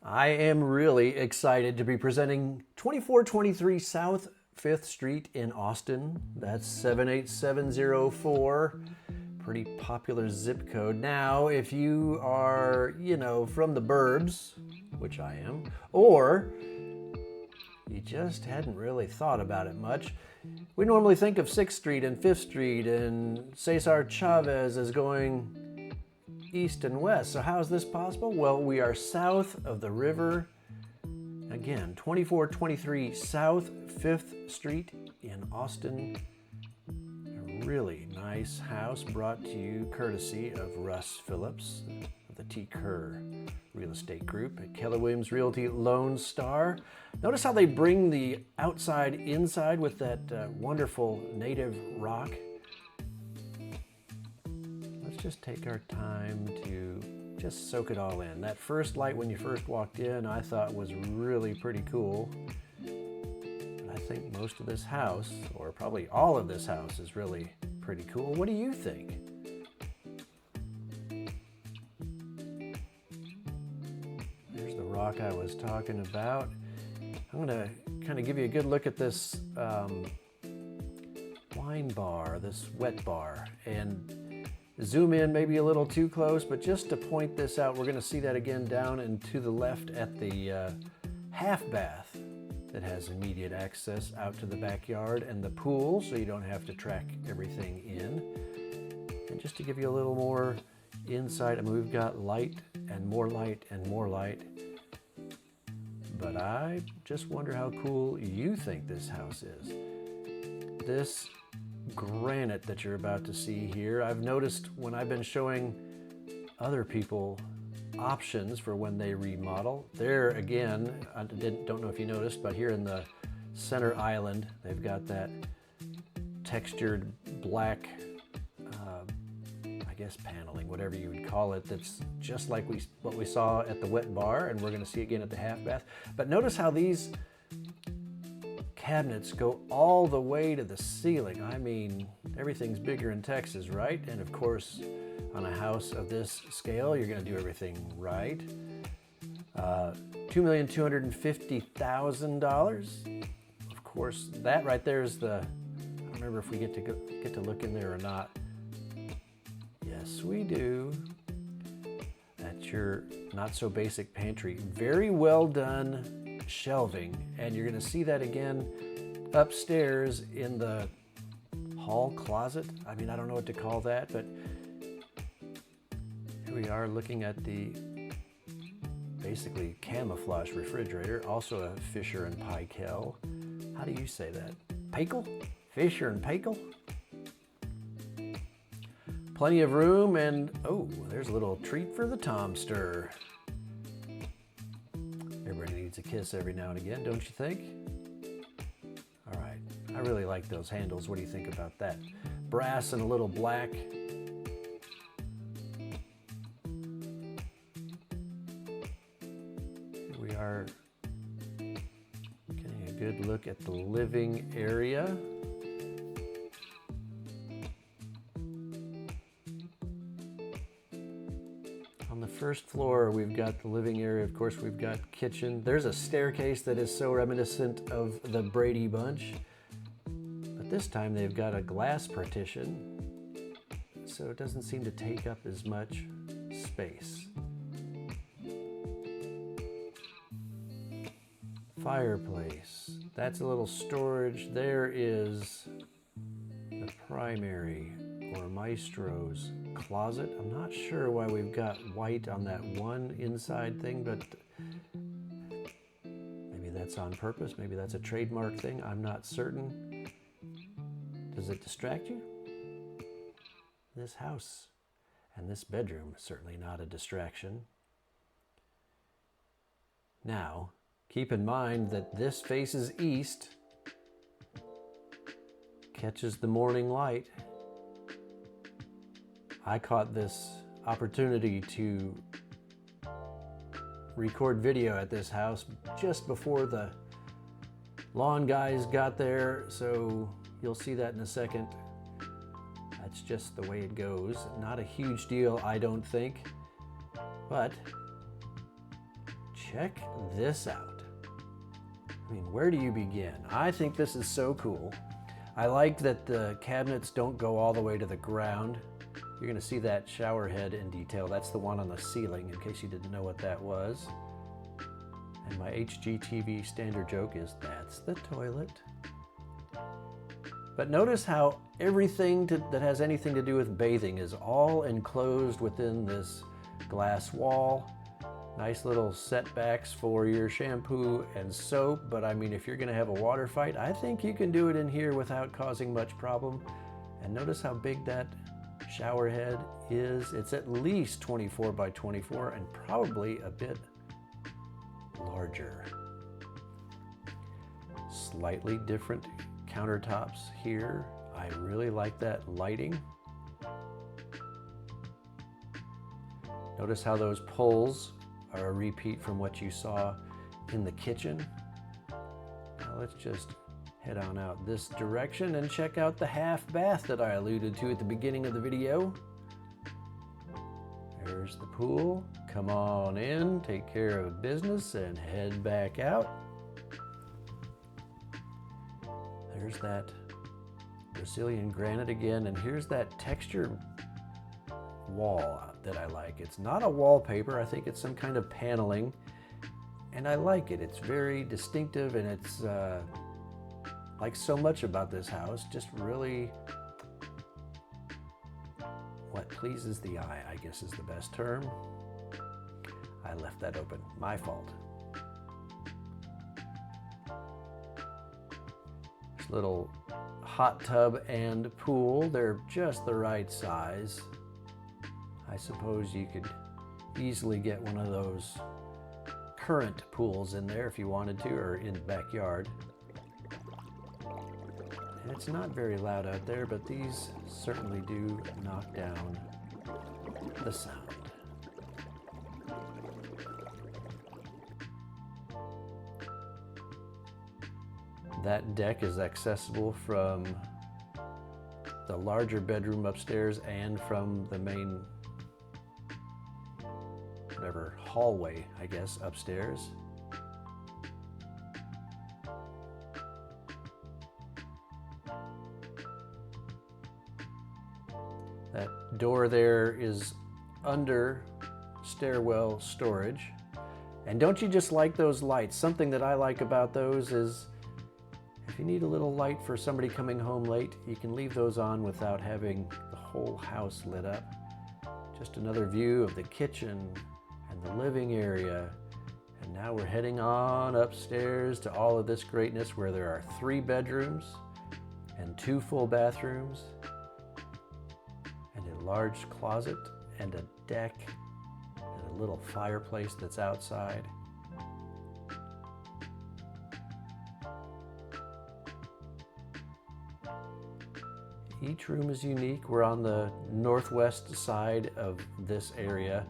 I am really excited to be presenting 2423 South 5th Street in Austin. That's 78704. Pretty popular zip code. Now, if you are, from the burbs, which I am, or you just hadn't really thought about it much, we normally think of 6th Street and 5th Street and Cesar Chavez as going east and west. So how is this possible? Well, we are south of the river. Again, 2423 South 5th Street in Austin. A really nice house brought to you courtesy of Russ Phillips of the T. Kerr Real Estate Group at Keller Williams Realty Lone Star. Notice how they bring the outside inside with that wonderful native rock. Let's just take our time to just soak it all in. That first light when you first walked in, I thought was really pretty cool. But I think most of this house, or probably all of this house, is really pretty cool. What do you think? There's the rock I was talking about. I'm gonna kind of give you a good look at this wine bar, this wet bar, and zoom in maybe a little too close, but just to point this out, we're going to see that again down and to the left at the half bath that has immediate access out to the backyard and the pool, so you don't have to track everything in. And just to give you a little more insight, I mean, we've got light and more light and more light, but I just wonder how cool you think this house is. This granite that you're about to see here, I've noticed when I've been showing other people options for when they remodel. There again, I don't know if you noticed, but here in the center island, they've got that textured black, I guess paneling, whatever you would call it, that's just like what we saw at the wet bar, and we're going to see again at the half bath. But notice how these cabinets go all the way to the ceiling. I mean, everything's bigger in Texas, right? And of course, on a house of this scale, you're going to do everything right. $2,250,000. Of course, that right there is the. I don't remember if we get to look in there or not. Yes, we do. That's your not so basic pantry. Very well done shelving, and you're going to see that again upstairs in the hall closet. I mean, I don't know what to call that, but here we are looking at the basically camouflage refrigerator, also a Fisher and Paykel. How do you say that? Paykel? Fisher and Paykel? Plenty of room, and oh, there's a little treat for the Tomster. Everybody needs a kiss every now and again, don't you think? All right, I really like those handles. What do you think about that? Brass and a little black. Here we are getting a good look at the living area. On the first floor, we've got the living area. Of course, we've got kitchen. There's a staircase that is so reminiscent of the Brady Bunch. But this time they've got a glass partition, so it doesn't seem to take up as much space. Fireplace. That's a little storage. There is the primary or maestro's closet. I'm not sure why we've got white on that one inside thing, but maybe that's on purpose. Maybe that's a trademark thing. I'm not certain. Does it distract you? This house and this bedroom is certainly not a distraction. Now, keep in mind that this faces east, catches the morning light. I caught this opportunity to record video at this house just before the lawn guys got there, so you'll see that in a second. That's just the way it goes. Not a huge deal, I don't think, but check this out. I mean, where do you begin? I think this is so cool. I like that the cabinets don't go all the way to the ground. You're gonna see that shower head in detail. That's the one on the ceiling, in case you didn't know what that was. And my HGTV standard joke is, that's the toilet. But notice how everything that has anything to do with bathing is all enclosed within this glass wall. Nice little setbacks for your shampoo and soap, but I mean, if you're gonna have a water fight, I think you can do it in here without causing much problem. And notice how big that shower head is. It's at least 24 by 24 and probably a bit larger. Slightly different countertops here. I really like that lighting. Notice how those poles are a repeat from what you saw in the kitchen. Now let's just head on out this direction and check out the half bath that I alluded to at the beginning of the video. There's the pool. Come on in, take care of business, and head back out. There's that Brazilian granite again, and here's that texture wall that I like. It's not a wallpaper, I think it's some kind of paneling, and I like it. It's very distinctive, and it's like so much about this house, just really what pleases the eye, I guess is the best term. I left that open, my fault. This little hot tub and pool, they're just the right size. I suppose you could easily get one of those current pools in there if you wanted to, or in the backyard. And it's not very loud out there, but these certainly do knock down the sound. That deck is accessible from the larger bedroom upstairs and from the main, whatever, hallway, I guess, upstairs. That door there is under stairwell storage. And don't you just like those lights? Something that I like about those is if you need a little light for somebody coming home late, you can leave those on without having the whole house lit up. Just another view of the kitchen and the living area. And now we're heading on upstairs to all of this greatness where there are 3 bedrooms and 2 full bathrooms and a large closet and a deck and a little fireplace that's outside. Each room is unique. We're on the northwest side of this area,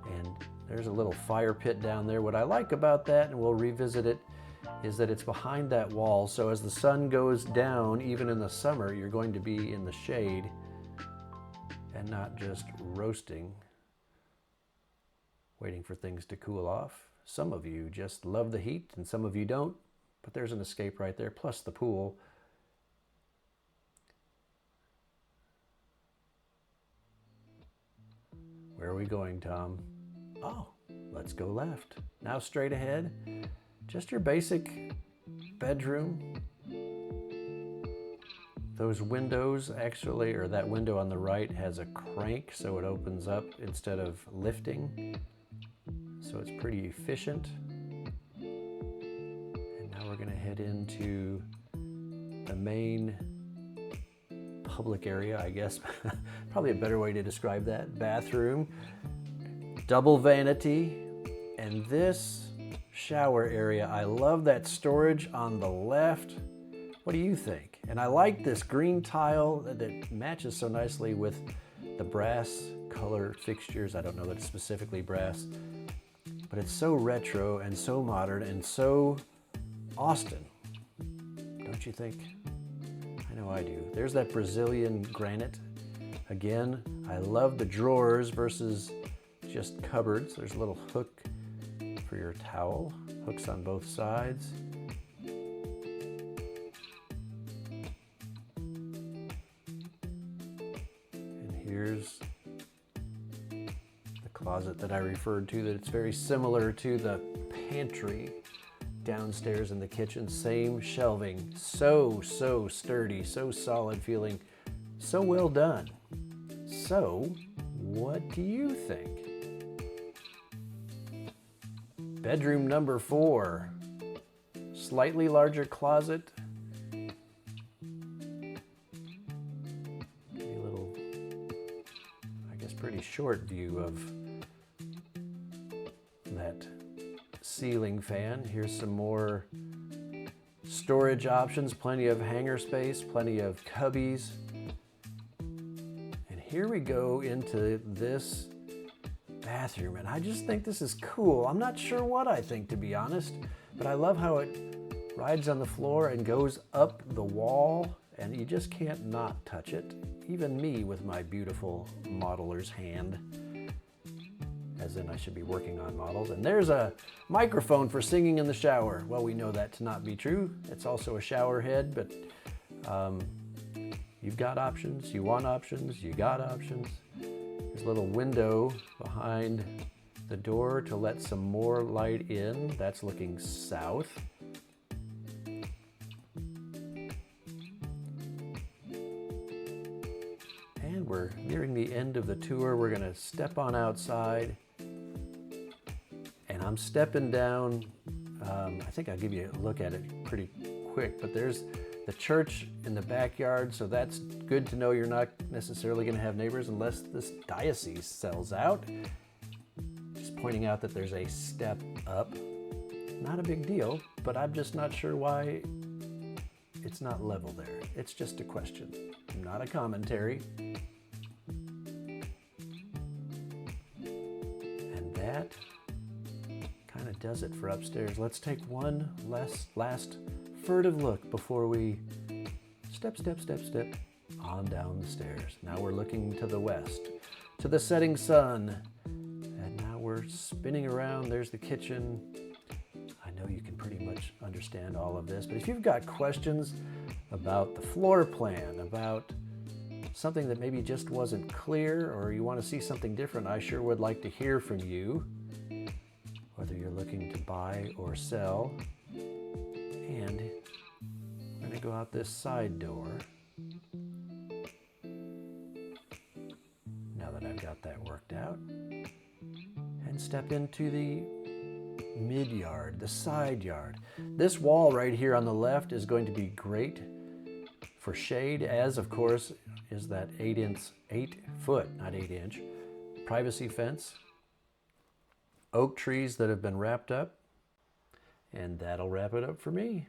and there's a little fire pit down there. What I like about that, and we'll revisit it, is that it's behind that wall. So as the sun goes down, even in the summer, you're going to be in the shade and not just roasting, waiting for things to cool off. Some of you just love the heat and some of you don't, but there's an escape right there, plus the pool. Where are we going, Tom? Oh, let's go left. Now straight ahead, just your basic bedroom. Those windows actually, or that window on the right has a crank so it opens up instead of lifting. So it's pretty efficient. And now we're gonna head into the main public area, I guess. Probably a better way to describe that. Bathroom, double vanity, and this shower area. I love that storage on the left. What do you think? And I like this green tile that matches so nicely with the brass color fixtures. I don't know that it's specifically brass, but it's so retro and so modern and so Austin, don't you think? I know I do. There's that Brazilian granite. Again, I love the drawers versus just cupboards. There's a little hook for your towel, hooks on both sides. And here's the closet that I referred to, that it's very similar to the pantry downstairs in the kitchen. Same shelving, so sturdy, so solid feeling, so well done. So what do you think? Bedroom number 4, slightly larger closet. A little, I guess, pretty short view of that ceiling fan. Here's some more storage options, plenty of hanger space, plenty of cubbies. And here we go into this bathroom, and I just think this is cool. I'm not sure what I think, to be honest, but I love how it rides on the floor and goes up the wall, and you just can't not touch it. Even me with my beautiful modeler's hand, as in I should be working on models. And there's a microphone for singing in the shower. Well, we know that to not be true. It's also a shower head, but you've got options, you want options, you got options. There's a little window behind the door to let some more light in. That's looking south. And we're nearing the end of the tour. We're gonna step on outside. And I'm stepping down, I think I'll give you a look at it pretty quick, but there's the church in the backyard, so that's good to know. You're not necessarily going to have neighbors unless this diocese sells out. Just pointing out that there's a step up. Not a big deal, but I'm just not sure why it's not level there. It's just a question, not a commentary. And that kind of does it for upstairs. Let's take one last furtive look before we step on down the stairs. Now we're looking to the west, to the setting sun, and now we're spinning around. There's the kitchen. I know you can pretty much understand all of this, but if you've got questions about the floor plan, about something that maybe just wasn't clear, or you want to see something different, I sure would like to hear from you, whether you're looking to buy or sell. And we're going to go out this side door. Now that I've got that worked out, and step into the mid yard, the side yard. This wall right here on the left is going to be great for shade, as of course is that 8 foot, not 8 inch, privacy fence. Oak trees that have been wrapped up. And that'll wrap it up for me.